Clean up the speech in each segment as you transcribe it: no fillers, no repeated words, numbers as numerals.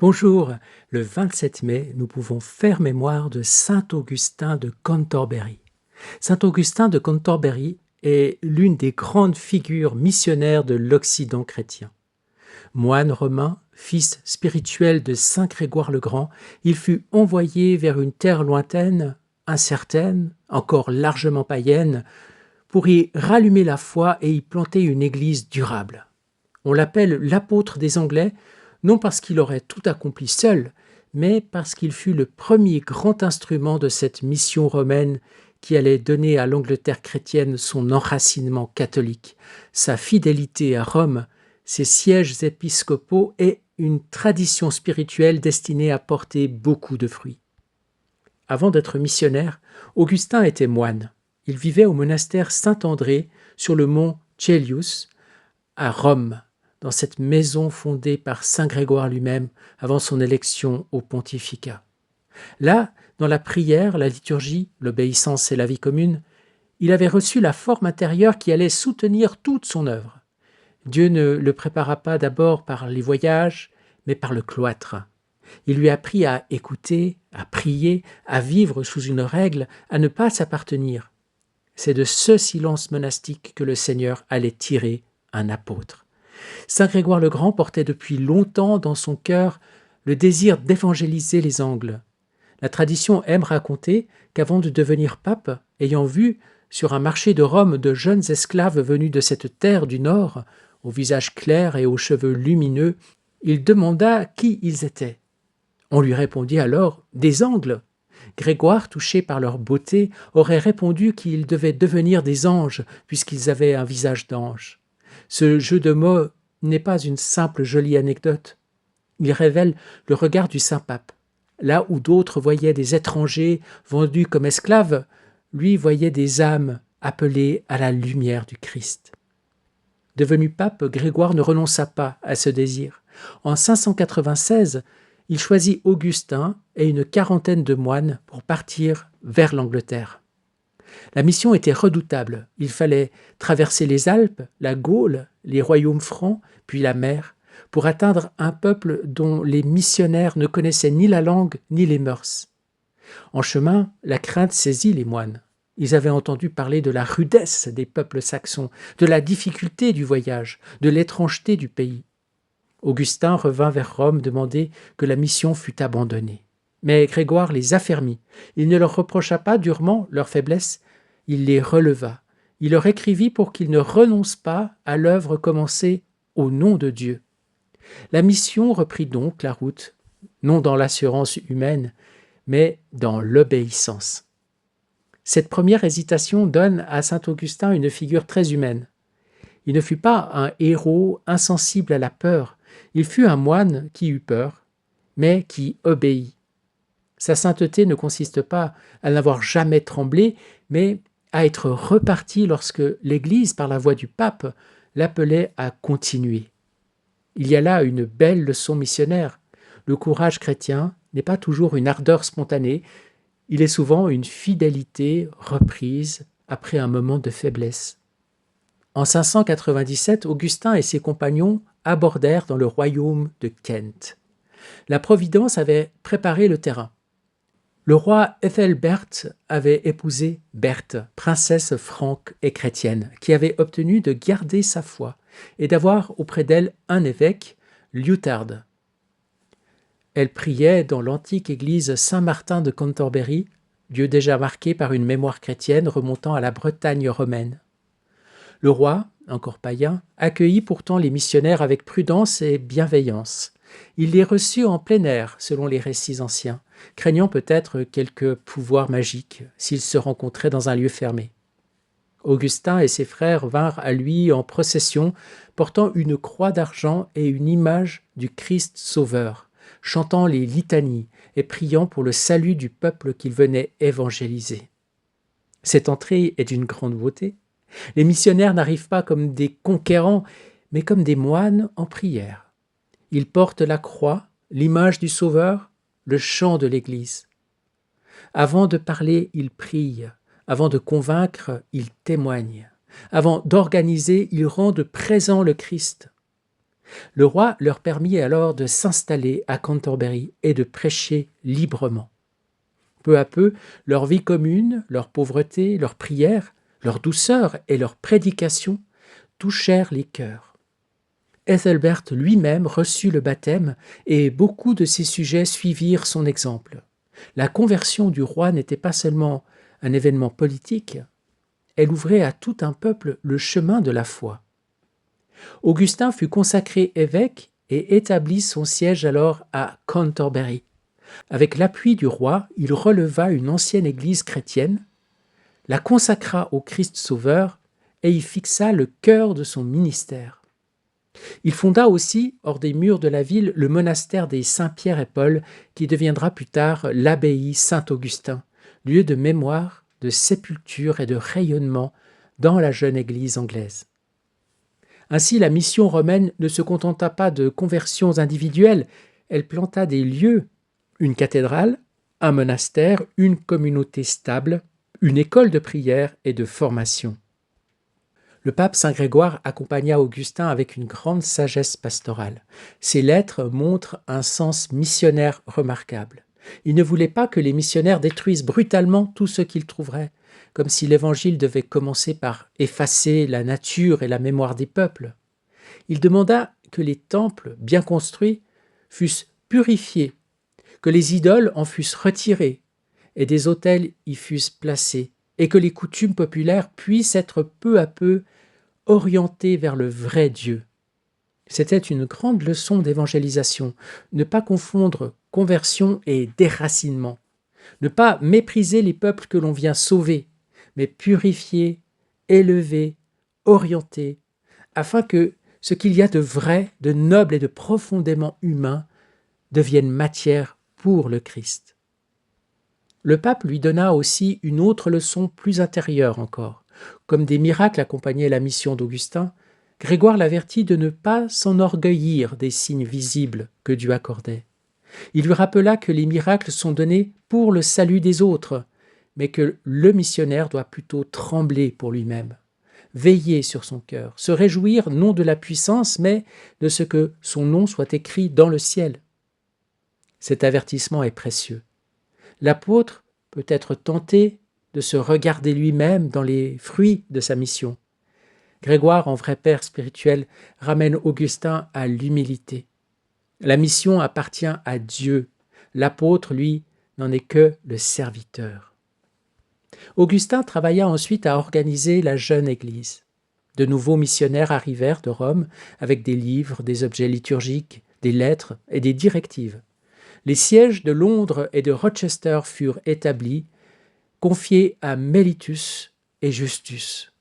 Bonjour, le 27 mai, nous pouvons faire mémoire de Saint Augustin de Cantorbéry. Saint Augustin de Cantorbéry est l'une des grandes figures missionnaires de l'Occident chrétien. Moine romain, fils spirituel de Saint Grégoire le Grand, il fut envoyé vers une terre lointaine, incertaine, encore largement païenne, pour y rallumer la foi et y planter une église durable. On l'appelle l'apôtre des Anglais, non parce qu'il aurait tout accompli seul, mais parce qu'il fut le premier grand instrument de cette mission romaine qui allait donner à l'Angleterre chrétienne son enracinement catholique, sa fidélité à Rome, ses sièges épiscopaux et une tradition spirituelle destinée à porter beaucoup de fruits. Avant d'être missionnaire, Augustin était moine. Il vivait au monastère Saint-André sur le mont Caelius à Rome, dans cette maison fondée par Saint Grégoire lui-même avant son élection au pontificat. Là, dans la prière, la liturgie, l'obéissance et la vie commune, il avait reçu la forme intérieure qui allait soutenir toute son œuvre. Dieu ne le prépara pas d'abord par les voyages, mais par le cloître. Il lui apprit à écouter, à prier, à vivre sous une règle, à ne pas s'appartenir. C'est de ce silence monastique que le Seigneur allait tirer un apôtre. Saint Grégoire le Grand portait depuis longtemps dans son cœur le désir d'évangéliser les Angles. La tradition aime raconter qu'avant de devenir pape, ayant vu sur un marché de Rome de jeunes esclaves venus de cette terre du Nord, au visage clair et aux cheveux lumineux, il demanda qui ils étaient. On lui répondit alors « des Angles ». Grégoire, touché par leur beauté, aurait répondu qu'ils devaient devenir des anges puisqu'ils avaient un visage d'ange. Ce jeu de mots n'est pas une simple jolie anecdote. Il révèle le regard du Saint-Pape. Là où d'autres voyaient des étrangers vendus comme esclaves, lui voyait des âmes appelées à la lumière du Christ. Devenu pape, Grégoire ne renonça pas à ce désir. En 596, il choisit Augustin et une quarantaine de moines pour partir vers l'Angleterre. La mission était redoutable. Il fallait traverser les Alpes, la Gaule, les royaumes francs, puis la mer, pour atteindre un peuple dont les missionnaires ne connaissaient ni la langue ni les mœurs. En chemin, la crainte saisit les moines. Ils avaient entendu parler de la rudesse des peuples saxons, de la difficulté du voyage, de l'étrangeté du pays. Augustin revint vers Rome demander que la mission fût abandonnée. Mais Grégoire les affermit. Il ne leur reprocha pas durement leur faiblesse, il les releva. Il leur écrivit pour qu'ils ne renoncent pas à l'œuvre commencée au nom de Dieu. La mission reprit donc la route, non dans l'assurance humaine, mais dans l'obéissance. Cette première hésitation donne à saint Augustin une figure très humaine. Il ne fut pas un héros insensible à la peur, il fut un moine qui eut peur, mais qui obéit. Sa sainteté ne consiste pas à n'avoir jamais tremblé, mais à être reparti lorsque l'Église, par la voix du pape, l'appelait à continuer. Il y a là une belle leçon missionnaire. Le courage chrétien n'est pas toujours une ardeur spontanée, il est souvent une fidélité reprise après un moment de faiblesse. En 597, Augustin et ses compagnons abordèrent dans le royaume de Kent. La Providence avait préparé le terrain. Le roi Ethelbert avait épousé Berthe, princesse franque et chrétienne, qui avait obtenu de garder sa foi et d'avoir auprès d'elle un évêque, Liutard. Elle priait dans l'antique église Saint-Martin de Cantorbéry, lieu déjà marqué par une mémoire chrétienne remontant à la Bretagne romaine. Le roi, encore païen, accueillit pourtant les missionnaires avec prudence et bienveillance. Il les reçut en plein air, selon les récits anciens, craignant peut-être quelque pouvoir magique s'ils se rencontraient dans un lieu fermé. Augustin et ses frères vinrent à lui en procession, portant une croix d'argent et une image du Christ Sauveur, chantant les litanies et priant pour le salut du peuple qu'ils venaient évangéliser. Cette entrée est d'une grande beauté. Les missionnaires n'arrivent pas comme des conquérants, mais comme des moines en prière. Ils portent la croix, l'image du Sauveur, le chant de l'Église. Avant de parler, ils prient. Avant de convaincre, ils témoignent. Avant d'organiser, ils rendent présent le Christ. Le roi leur permit alors de s'installer à Canterbury et de prêcher librement. Peu à peu, leur vie commune, leur pauvreté, leurs prières, leur douceur et leur prédication touchèrent les cœurs. Ethelbert lui-même reçut le baptême et beaucoup de ses sujets suivirent son exemple. La conversion du roi n'était pas seulement un événement politique, elle ouvrait à tout un peuple le chemin de la foi. Augustin fut consacré évêque et établit son siège alors à Canterbury. Avec l'appui du roi, il releva une ancienne église chrétienne, la consacra au Christ Sauveur et y fixa le cœur de son ministère. Il fonda aussi, hors des murs de la ville, le monastère des Saint-Pierre et Paul, qui deviendra plus tard l'abbaye Saint-Augustin, lieu de mémoire, de sépulture et de rayonnement dans la jeune église anglaise. Ainsi, la mission romaine ne se contenta pas de conversions individuelles, elle planta des lieux, une cathédrale, un monastère, une communauté stable, une école de prière et de formation. Le pape Saint Grégoire accompagna Augustin avec une grande sagesse pastorale. Ses lettres montrent un sens missionnaire remarquable. Il ne voulait pas que les missionnaires détruisent brutalement tout ce qu'ils trouveraient, comme si l'évangile devait commencer par effacer la nature et la mémoire des peuples. Il demanda que les temples bien construits fussent purifiés, que les idoles en fussent retirées et des autels y fussent placés, et que les coutumes populaires puissent être peu à peu orientées vers le vrai Dieu. C'était une grande leçon d'évangélisation, ne pas confondre conversion et déracinement, ne pas mépriser les peuples que l'on vient sauver, mais purifier, élever, orienter, afin que ce qu'il y a de vrai, de noble et de profondément humain devienne matière pour le Christ. Le pape lui donna aussi une autre leçon plus intérieure encore. Comme des miracles accompagnaient la mission d'Augustin, Grégoire l'avertit de ne pas s'enorgueillir des signes visibles que Dieu accordait. Il lui rappela que les miracles sont donnés pour le salut des autres, mais que le missionnaire doit plutôt trembler pour lui-même, veiller sur son cœur, se réjouir non de la puissance, mais de ce que son nom soit écrit dans le ciel. Cet avertissement est précieux. L'apôtre peut être tenté de se regarder lui-même dans les fruits de sa mission. Grégoire, en vrai père spirituel, ramène Augustin à l'humilité. La mission appartient à Dieu. L'apôtre, lui, n'en est que le serviteur. Augustin travailla ensuite à organiser la jeune Église. De nouveaux missionnaires arrivèrent de Rome avec des livres, des objets liturgiques, des lettres et des directives. Les sièges de Londres et de Rochester furent établis, confiés à Mellitus et Justus.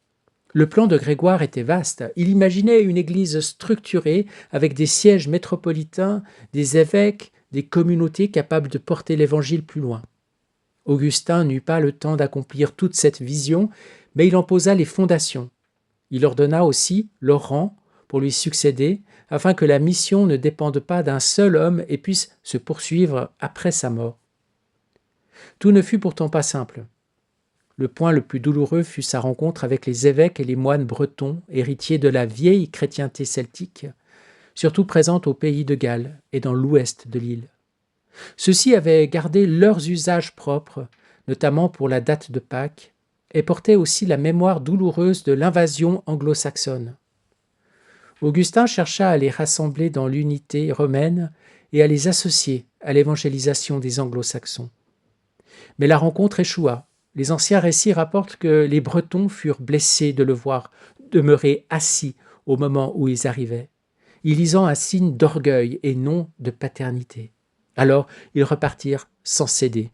Le plan de Grégoire était vaste. Il imaginait une église structurée avec des sièges métropolitains, des évêques, des communautés capables de porter l'évangile plus loin. Augustin n'eut pas le temps d'accomplir toute cette vision, mais il en posa les fondations. Il ordonna aussi Laurent pour lui succéder, afin que la mission ne dépende pas d'un seul homme et puisse se poursuivre après sa mort. Tout ne fut pourtant pas simple. Le point le plus douloureux fut sa rencontre avec les évêques et les moines bretons, héritiers de la vieille chrétienté celtique, surtout présente au pays de Galles et dans l'ouest de l'île. Ceux-ci avaient gardé leurs usages propres, notamment pour la date de Pâques, et portaient aussi la mémoire douloureuse de l'invasion anglo-saxonne. Augustin chercha à les rassembler dans l'unité romaine et à les associer à l'évangélisation des anglo-saxons. Mais la rencontre échoua. Les anciens récits rapportent que les Bretons furent blessés de le voir demeurer assis au moment où ils arrivaient, y lisant un signe d'orgueil et non de paternité. Alors ils repartirent sans céder.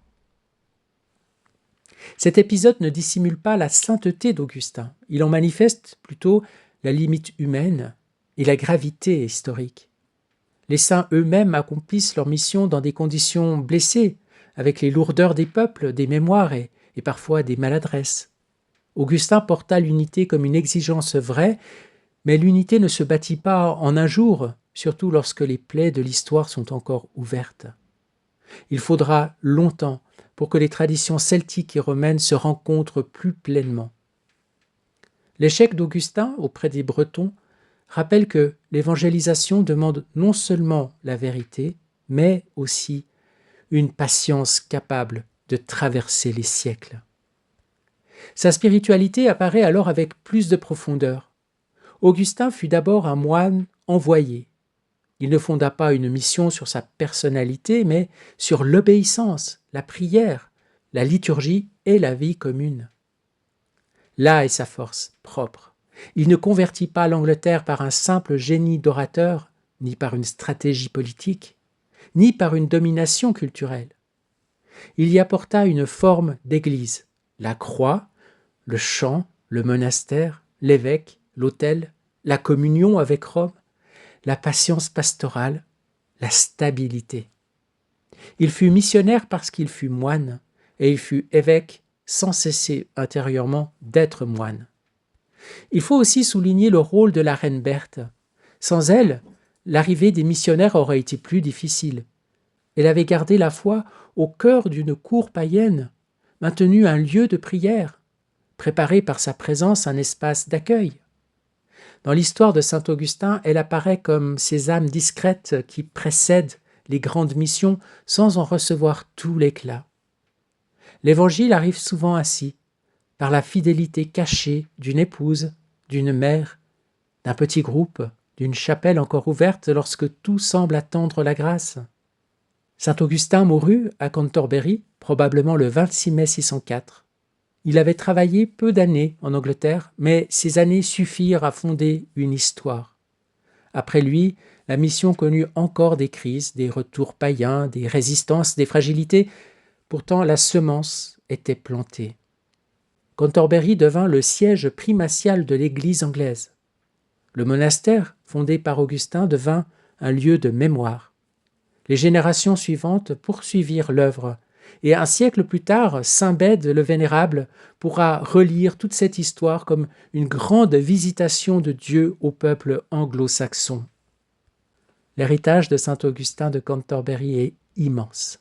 Cet épisode ne dissimule pas la sainteté d'Augustin. Il en manifeste plutôt la limite humaine et la gravité historique. Les saints eux-mêmes accomplissent leur mission dans des conditions blessées, avec les lourdeurs des peuples, des mémoires et parfois des maladresses. Augustin porta l'unité comme une exigence vraie, mais l'unité ne se bâtit pas en un jour, surtout lorsque les plaies de l'histoire sont encore ouvertes. Il faudra longtemps pour que les traditions celtiques et romaines se rencontrent plus pleinement. L'échec d'Augustin auprès des Bretons rappelle que l'évangélisation demande non seulement la vérité, mais aussi une patience capable de traverser les siècles. Sa spiritualité apparaît alors avec plus de profondeur. Augustin fut d'abord un moine envoyé. Il ne fonda pas une mission sur sa personnalité, mais sur l'obéissance, la prière, la liturgie et la vie commune. Là est sa force propre. Il ne convertit pas l'Angleterre par un simple génie d'orateur, ni par une stratégie politique, ni par une domination culturelle. Il y apporta une forme d'église, la croix, le chant, le monastère, l'évêque, l'autel, la communion avec Rome, la patience pastorale, la stabilité. Il fut missionnaire parce qu'il fut moine, et il fut évêque sans cesser intérieurement d'être moine. Il faut aussi souligner le rôle de la reine Berthe. Sans elle, l'arrivée des missionnaires aurait été plus difficile. Elle avait gardé la foi au cœur d'une cour païenne, maintenu un lieu de prière, préparé par sa présence un espace d'accueil. Dans l'histoire de saint Augustin, elle apparaît comme ces âmes discrètes qui précèdent les grandes missions sans en recevoir tout l'éclat. L'Évangile arrive souvent ainsi, par la fidélité cachée d'une épouse, d'une mère, d'un petit groupe, d'une chapelle encore ouverte lorsque tout semble attendre la grâce. Saint Augustin mourut à Cantorbéry, probablement le 26 mai 604. Il avait travaillé peu d'années en Angleterre, mais ces années suffirent à fonder une histoire. Après lui, la mission connut encore des crises, des retours païens, des résistances, des fragilités. Pourtant, la semence était plantée. Cantorbéry devint le siège primatial de l'Église anglaise. Le monastère, fondé par Augustin, devint un lieu de mémoire. Les générations suivantes poursuivirent l'œuvre, et un siècle plus tard, saint Bède le Vénérable pourra relire toute cette histoire comme une grande visitation de Dieu au peuple anglo-saxon. L'héritage de saint Augustin de Cantorbéry est immense.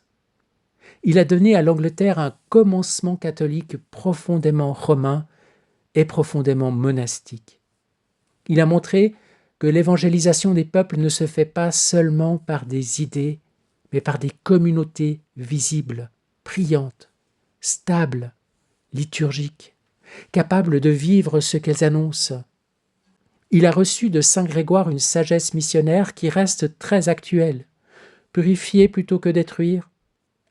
Il a donné à l'Angleterre un commencement catholique profondément romain et profondément monastique. Il a montré que l'évangélisation des peuples ne se fait pas seulement par des idées, mais par des communautés visibles, priantes, stables, liturgiques, capables de vivre ce qu'elles annoncent. Il a reçu de saint Grégoire une sagesse missionnaire qui reste très actuelle. Purifier plutôt que détruire,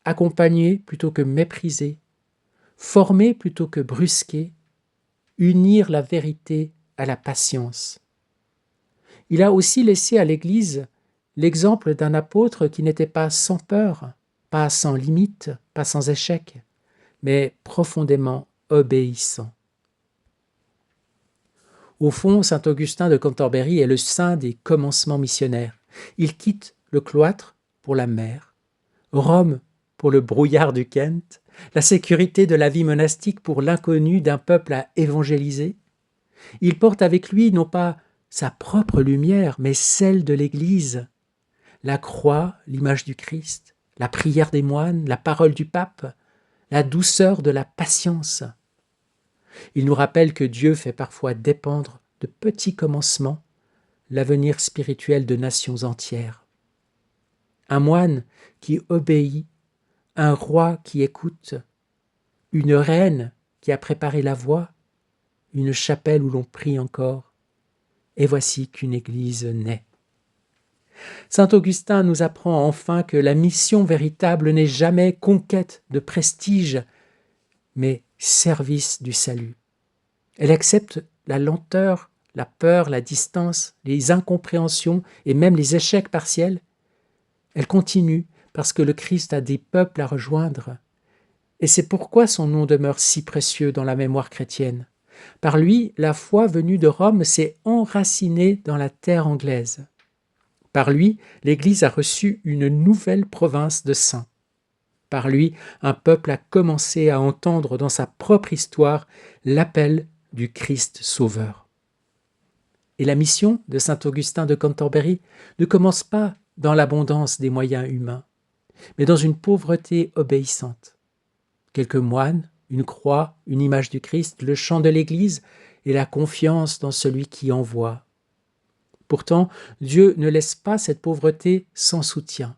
accompagner plutôt que mépriser, former plutôt que brusquer, unir la vérité à la patience. Il a aussi laissé à l'Église l'exemple d'un apôtre qui n'était pas sans peur, pas sans limite, pas sans échec, mais profondément obéissant. Au fond, saint Augustin de Cantorbéry est le saint des commencements missionnaires. Il quitte le cloître pour la mer, Rome pour le brouillard du Kent, la sécurité de la vie monastique pour l'inconnu d'un peuple à évangéliser. Il porte avec lui non pas sa propre lumière, mais celle de l'Église. La croix, l'image du Christ, la prière des moines, la parole du pape, la douceur de la patience. Il nous rappelle que Dieu fait parfois dépendre de petits commencements l'avenir spirituel de nations entières. Un moine qui obéit, un roi qui écoute, une reine qui a préparé la voie, une chapelle où l'on prie encore, et voici qu'une église naît. Saint Augustin nous apprend enfin que la mission véritable n'est jamais conquête de prestige, mais service du salut. Elle accepte la lenteur, la peur, la distance, les incompréhensions et même les échecs partiels. Elle continue parce que le Christ a des peuples à rejoindre. Et c'est pourquoi son nom demeure si précieux dans la mémoire chrétienne. Par lui, la foi venue de Rome s'est enracinée dans la terre anglaise. Par lui, l'Église a reçu une nouvelle province de saints. Par lui, un peuple a commencé à entendre dans sa propre histoire l'appel du Christ Sauveur. Et la mission de saint Augustin de Cantorbéry ne commence pas dans l'abondance des moyens humains, mais dans une pauvreté obéissante. Quelques moines, une croix, une image du Christ, le chant de l'Église et la confiance dans celui qui envoie. Pourtant, Dieu ne laisse pas cette pauvreté sans soutien.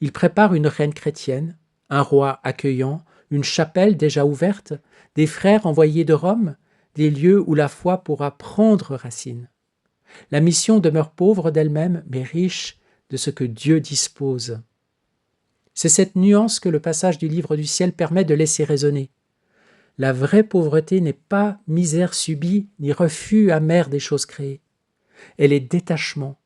Il prépare une reine chrétienne, un roi accueillant, une chapelle déjà ouverte, des frères envoyés de Rome, des lieux où la foi pourra prendre racine. La mission demeure pauvre d'elle-même, mais riche de ce que Dieu dispose. C'est cette nuance que le passage du livre du ciel permet de laisser résonner. La vraie pauvreté n'est pas misère subie ni refus amer des choses créées. Elle est détachement,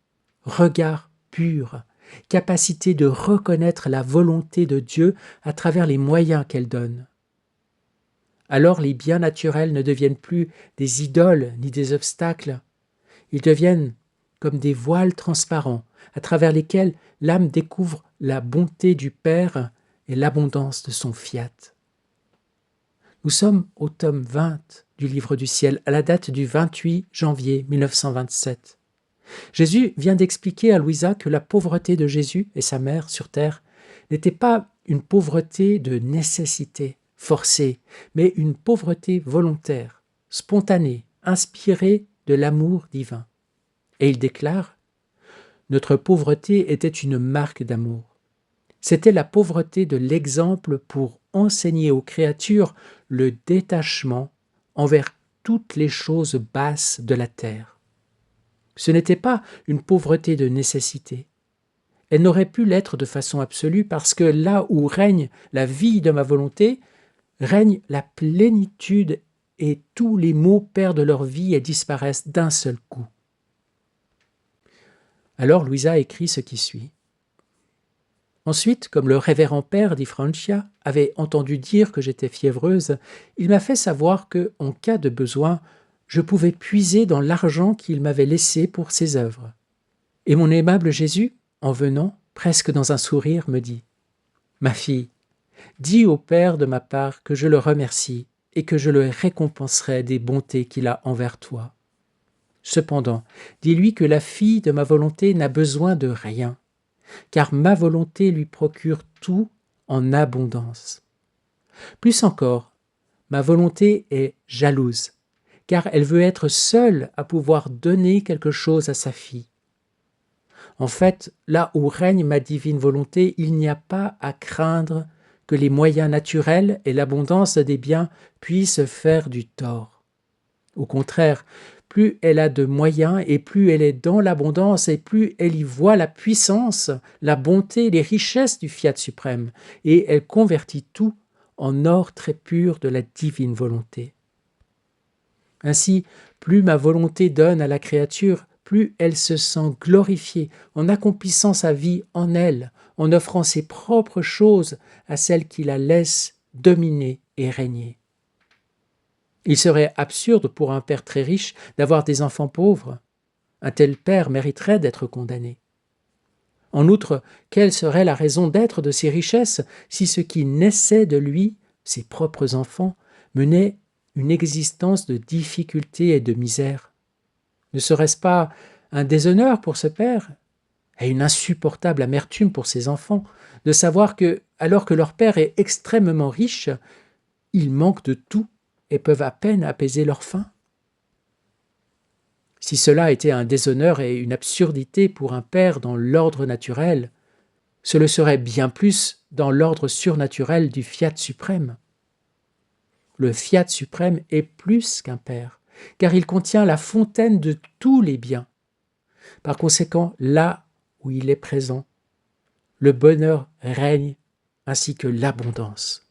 regard pur, capacité de reconnaître la volonté de Dieu à travers les moyens qu'elle donne. Alors les biens naturels ne deviennent plus des idoles ni des obstacles. Ils deviennent comme des voiles transparents à travers lesquels l'âme découvre la bonté du Père et l'abondance de son fiat. Nous sommes au tome 20 du livre du ciel, à la date du 28 janvier 1927. Jésus vient d'expliquer à Louisa que la pauvreté de Jésus et sa mère sur terre n'était pas une pauvreté de nécessité forcée, mais une pauvreté volontaire, spontanée, inspirée de l'amour divin. Et il déclare « Notre pauvreté était une marque d'amour. C'était la pauvreté de l'exemple pour enseigner aux créatures le détachement envers toutes les choses basses de la terre. Ce n'était pas une pauvreté de nécessité. Elle n'aurait pu l'être de façon absolue parce que là où règne la vie de ma volonté, règne la plénitude et tous les maux perdent leur vie et disparaissent d'un seul coup. » Alors Louisa écrit ce qui suit. Ensuite, comme le révérend père di Francia avait entendu dire que j'étais fiévreuse, il m'a fait savoir que, en cas de besoin, je pouvais puiser dans l'argent qu'il m'avait laissé pour ses œuvres. Et mon aimable Jésus, en venant, presque dans un sourire, me dit « Ma fille, dis au Père de ma part que je le remercie et que je le récompenserai des bontés qu'il a envers toi. Cependant, dis-lui que la fille de ma volonté n'a besoin de rien, car ma volonté lui procure tout en abondance. Plus encore, ma volonté est jalouse, car elle veut être seule à pouvoir donner quelque chose à sa fille. En fait, là où règne ma divine volonté, il n'y a pas à craindre que les moyens naturels et l'abondance des biens puissent faire du tort. Au contraire, plus elle a de moyens et plus elle est dans l'abondance et plus elle y voit la puissance, la bonté, les richesses du fiat suprême, et elle convertit tout en or très pur de la divine volonté. Ainsi, plus ma volonté donne à la créature, plus elle se sent glorifiée en accomplissant sa vie en elle, en offrant ses propres choses à celle qui la laisse dominer et régner. Il serait absurde pour un père très riche d'avoir des enfants pauvres. Un tel père mériterait d'être condamné. En outre, quelle serait la raison d'être de ces richesses si ce qui naissait de lui, ses propres enfants, menait une existence de difficulté et de misère? Ne serait-ce pas un déshonneur pour ce père et une insupportable amertume pour ses enfants de savoir que, alors que leur père est extrêmement riche, ils manquent de tout et peuvent à peine apaiser leur faim? Si cela était un déshonneur et une absurdité pour un père dans l'ordre naturel, ce le serait bien plus dans l'ordre surnaturel du fiat suprême. Le fiat suprême est plus qu'un père, car il contient la fontaine de tous les biens. Par conséquent, là où il est présent, le bonheur règne ainsi que l'abondance.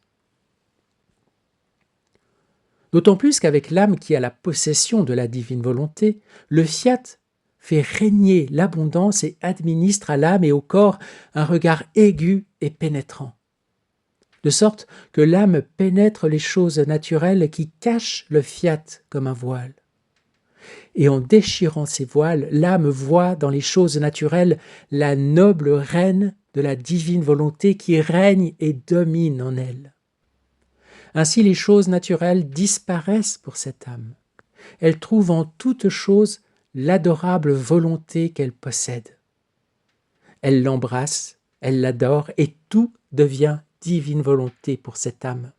D'autant plus qu'avec l'âme qui a la possession de la divine volonté, le fiat fait régner l'abondance et administre à l'âme et au corps un regard aigu et pénétrant. De sorte que l'âme pénètre les choses naturelles qui cachent le fiat comme un voile. Et en déchirant ces voiles, l'âme voit dans les choses naturelles la noble reine de la divine volonté qui règne et domine en elle. Ainsi les choses naturelles disparaissent pour cette âme. Elle trouve en toute chose l'adorable volonté qu'elle possède. Elle l'embrasse, elle l'adore et tout devient divine volonté pour cette âme.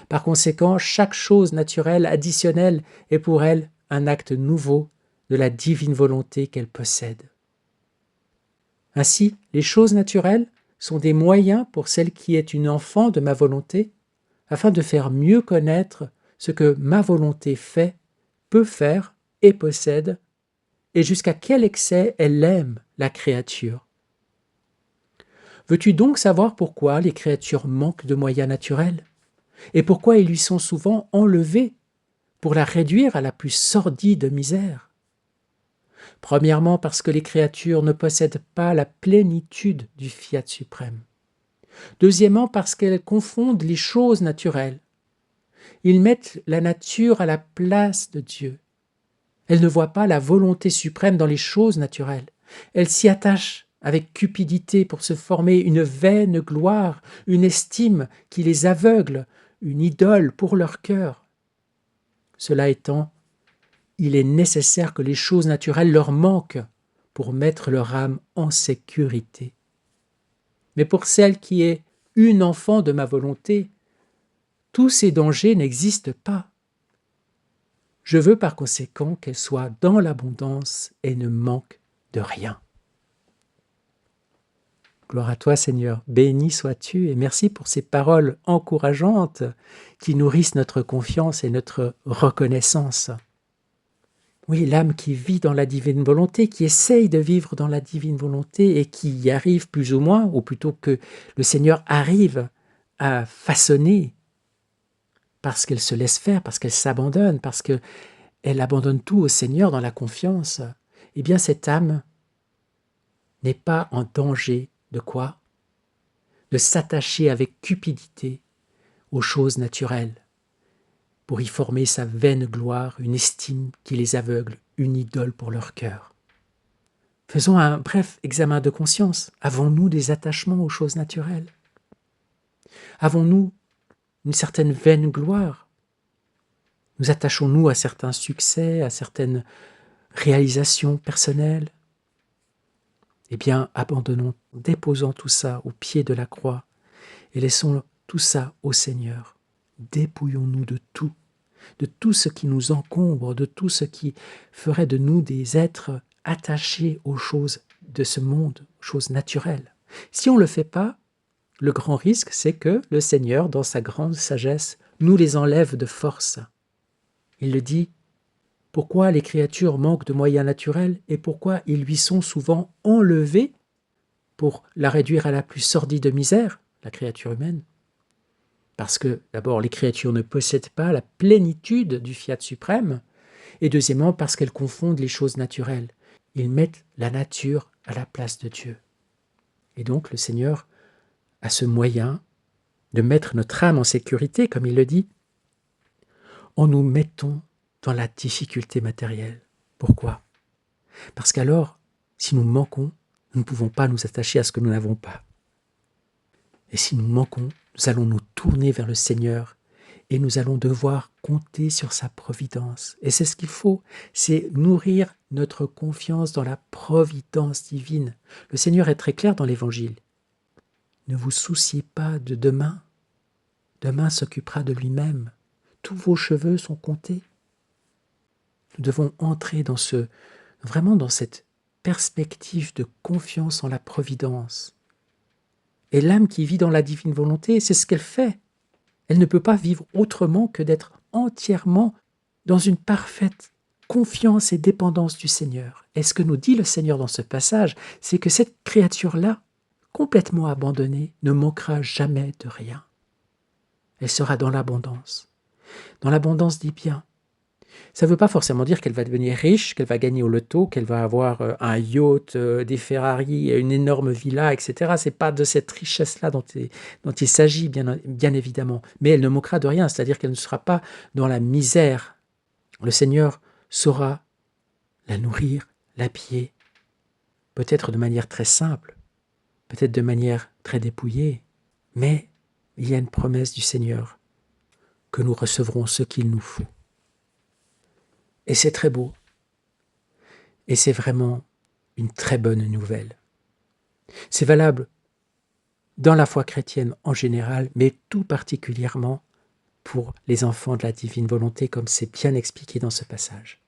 Par conséquent, chaque chose naturelle additionnelle est pour elle un acte nouveau de la divine volonté qu'elle possède. Ainsi, les choses naturelles sont des moyens pour celle qui est une enfant de ma volonté, afin de faire mieux connaître ce que ma volonté fait, peut faire et possède, et jusqu'à quel excès elle aime la créature. Veux-tu donc savoir pourquoi les créatures manquent de moyens naturels, et pourquoi ils lui sont souvent enlevés pour la réduire à la plus sordide misère? Premièrement, parce que les créatures ne possèdent pas la plénitude du fiat suprême. Deuxièmement, parce qu'elles confondent les choses naturelles. Ils mettent la nature à la place de Dieu. Elles ne voient pas la volonté suprême dans les choses naturelles. Elles s'y attachent avec cupidité pour se former une vaine gloire, une estime qui les aveugle, une idole pour leur cœur. Cela étant, il est nécessaire que les choses naturelles leur manquent pour mettre leur âme en sécurité. Mais pour celle qui est une enfant de ma volonté, tous ces dangers n'existent pas. Je veux par conséquent qu'elle soit dans l'abondance et ne manque de rien. Gloire à toi, Seigneur. Béni sois-tu et merci pour ces paroles encourageantes qui nourrissent notre confiance et notre reconnaissance. Oui, l'âme qui vit dans la divine volonté, qui essaye de vivre dans la divine volonté et qui y arrive plus ou moins, ou plutôt que le Seigneur arrive à façonner parce qu'elle se laisse faire, parce qu'elle s'abandonne, parce qu'elle abandonne tout au Seigneur dans la confiance, eh bien cette âme n'est pas en danger de quoi? De s'attacher avec cupidité aux choses naturelles, pour y former sa vaine gloire, une estime qui les aveugle, une idole pour leur cœur. Faisons un bref examen de conscience. Avons-nous des attachements aux choses naturelles? Avons-nous une certaine vaine gloire? Nous attachons-nous à certains succès, à certaines réalisations personnelles? Eh bien, abandonnons, déposons tout ça au pied de la croix et laissons tout ça au Seigneur. Dépouillons-nous de tout ce qui nous encombre, de tout ce qui ferait de nous des êtres attachés aux choses de ce monde, aux choses naturelles. Si on ne le fait pas, le grand risque, c'est que le Seigneur, dans sa grande sagesse, nous les enlève de force. Il le dit, pourquoi les créatures manquent de moyens naturels et pourquoi ils lui sont souvent enlevés pour la réduire à la plus sordide misère, la créature humaine. Parce que, d'abord, les créatures ne possèdent pas la plénitude du fiat suprême, et deuxièmement, parce qu'elles confondent les choses naturelles. Ils mettent la nature à la place de Dieu. Et donc, le Seigneur a ce moyen de mettre notre âme en sécurité, comme il le dit, en nous mettant dans la difficulté matérielle. Pourquoi? Parce qu'alors, si nous manquons, nous ne pouvons pas nous attacher à ce que nous n'avons pas. Et si nous manquons, nous allons nous tourner vers le Seigneur et nous allons devoir compter sur sa providence. Et c'est ce qu'il faut, c'est nourrir notre confiance dans la providence divine. Le Seigneur est très clair dans l'Évangile. Ne vous souciez pas de demain. Demain s'occupera de lui-même. Tous vos cheveux sont comptés. Nous devons entrer vraiment dans cette perspective de confiance en la providence. Et l'âme qui vit dans la divine volonté, c'est ce qu'elle fait. Elle ne peut pas vivre autrement que d'être entièrement dans une parfaite confiance et dépendance du Seigneur. Et ce que nous dit le Seigneur dans ce passage, c'est que cette créature-là, complètement abandonnée, ne manquera jamais de rien. Elle sera dans l'abondance des biens. Ça ne veut pas forcément dire qu'elle va devenir riche, qu'elle va gagner au loto, qu'elle va avoir un yacht, des Ferrari, une énorme villa, etc. Ce n'est pas de cette richesse-là dont il s'agit, bien évidemment. Mais elle ne manquera de rien, c'est-à-dire qu'elle ne sera pas dans la misère. Le Seigneur saura la nourrir, l'habiller, peut-être de manière très simple, peut-être de manière très dépouillée, mais il y a une promesse du Seigneur que nous recevrons ce qu'il nous faut. Et c'est très beau. Et c'est vraiment une très bonne nouvelle. C'est valable dans la foi chrétienne en général, mais tout particulièrement pour les enfants de la divine volonté, comme c'est bien expliqué dans ce passage.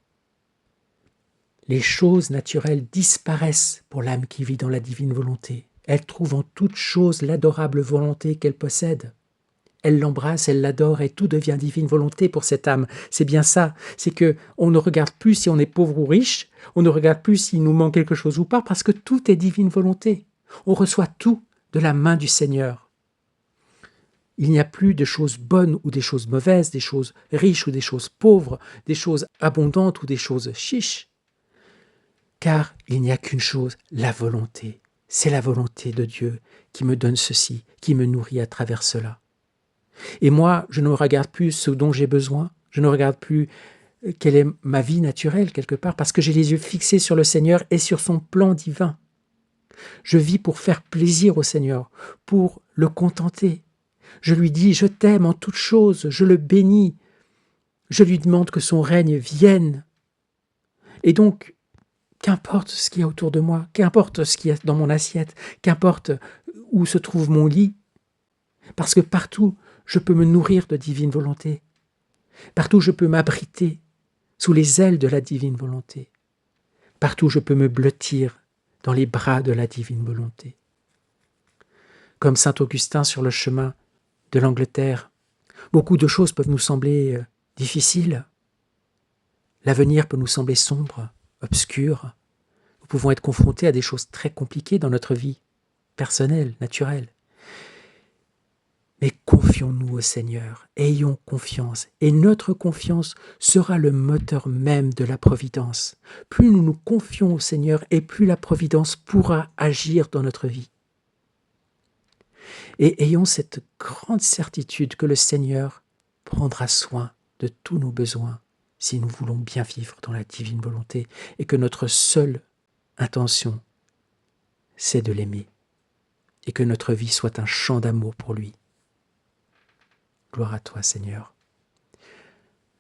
Les choses naturelles disparaissent pour l'âme qui vit dans la divine volonté. Elle trouve en toute chose l'adorable volonté qu'elle possède. Elle l'embrasse, elle l'adore et tout devient divine volonté pour cette âme. C'est bien ça, c'est que on ne regarde plus si on est pauvre ou riche, on ne regarde plus s'il nous manque quelque chose ou pas, parce que tout est divine volonté. On reçoit tout de la main du Seigneur. Il n'y a plus de choses bonnes ou des choses mauvaises, des choses riches ou des choses pauvres, des choses abondantes ou des choses chiches. Car il n'y a qu'une chose, la volonté. C'est la volonté de Dieu qui me donne ceci, qui me nourrit à travers cela. Et moi, je ne regarde plus ce dont j'ai besoin, je ne regarde plus quelle est ma vie naturelle quelque part, parce que j'ai les yeux fixés sur le Seigneur et sur son plan divin. Je vis pour faire plaisir au Seigneur, pour le contenter. Je lui dis, je t'aime en toutes choses, je le bénis, je lui demande que son règne vienne. Et donc, qu'importe ce qu'il y a autour de moi, qu'importe ce qu'il y a dans mon assiette, qu'importe où se trouve mon lit, parce que partout, je peux me nourrir de divine volonté. Partout, je peux m'abriter sous les ailes de la divine volonté. Partout, je peux me blottir dans les bras de la divine volonté. Comme saint Augustin sur le chemin de l'Angleterre, beaucoup de choses peuvent nous sembler difficiles. L'avenir peut nous sembler sombre, obscur. Nous pouvons être confrontés à des choses très compliquées dans notre vie personnelle, naturelle. Mais confions-nous au Seigneur, ayons confiance, et notre confiance sera le moteur même de la providence. Plus nous nous confions au Seigneur, et plus la providence pourra agir dans notre vie. Et ayons cette grande certitude que le Seigneur prendra soin de tous nos besoins si nous voulons bien vivre dans la divine volonté, et que notre seule intention, c'est de l'aimer, et que notre vie soit un chant d'amour pour lui. Gloire à toi, Seigneur.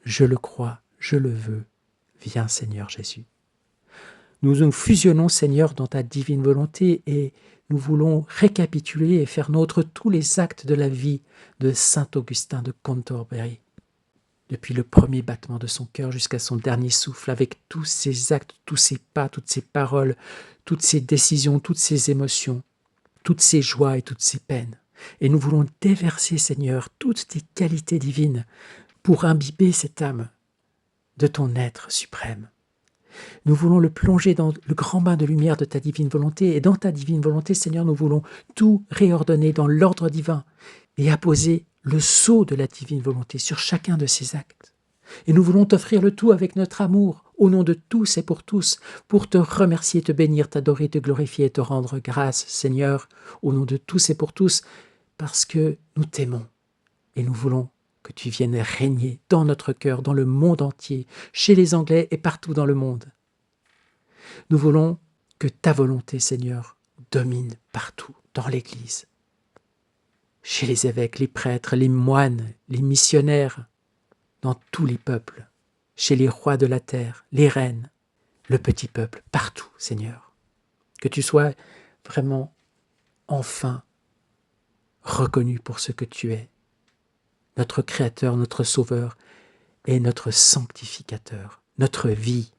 Je le crois, je le veux. Viens, Seigneur Jésus. Nous nous fusionnons, Seigneur, dans ta divine volonté et nous voulons récapituler et faire nôtre tous les actes de la vie de saint Augustin de Cantorbéry. Depuis le premier battement de son cœur jusqu'à son dernier souffle, avec tous ses actes, tous ses pas, toutes ses paroles, toutes ses décisions, toutes ses émotions, toutes ses joies et toutes ses peines. Et nous voulons déverser, Seigneur, toutes tes qualités divines pour imbiber cette âme de ton être suprême. Nous voulons le plonger dans le grand bain de lumière de ta divine volonté. Et dans ta divine volonté, Seigneur, nous voulons tout réordonner dans l'ordre divin et apposer le sceau de la divine volonté sur chacun de ces actes. Et nous voulons t'offrir le tout avec notre amour, au nom de tous et pour te remercier, te bénir, t'adorer, te glorifier et te rendre grâce, Seigneur, au nom de tous et pour tous, parce que nous t'aimons et nous voulons que tu viennes régner dans notre cœur, dans le monde entier, chez les Anglais et partout dans le monde. Nous voulons que ta volonté, Seigneur, domine partout dans l'Église, chez les évêques, les prêtres, les moines, les missionnaires, dans tous les peuples, chez les rois de la terre, les reines, le petit peuple, partout, Seigneur. Que tu sois vraiment, enfin, reconnu pour ce que tu es, notre Créateur, notre Sauveur et notre Sanctificateur, notre vie,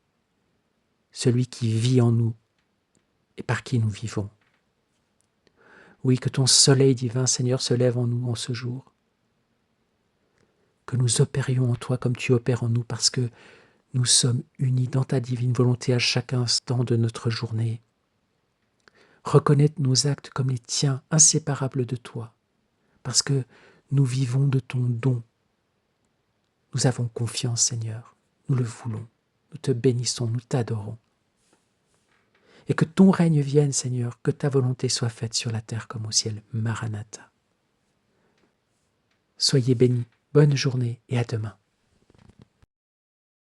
celui qui vit en nous et par qui nous vivons. Oui, que ton soleil divin, Seigneur, se lève en nous en ce jour, que nous opérions en toi comme tu opères en nous, parce que nous sommes unis dans ta divine volonté à chaque instant de notre journée. Reconnaître nos actes comme les tiens, inséparables de toi, parce que nous vivons de ton don. Nous avons confiance, Seigneur, nous le voulons, nous te bénissons, nous t'adorons. Et que ton règne vienne, Seigneur, que ta volonté soit faite sur la terre comme au ciel. Maranatha. Soyez bénis, bonne journée et à demain.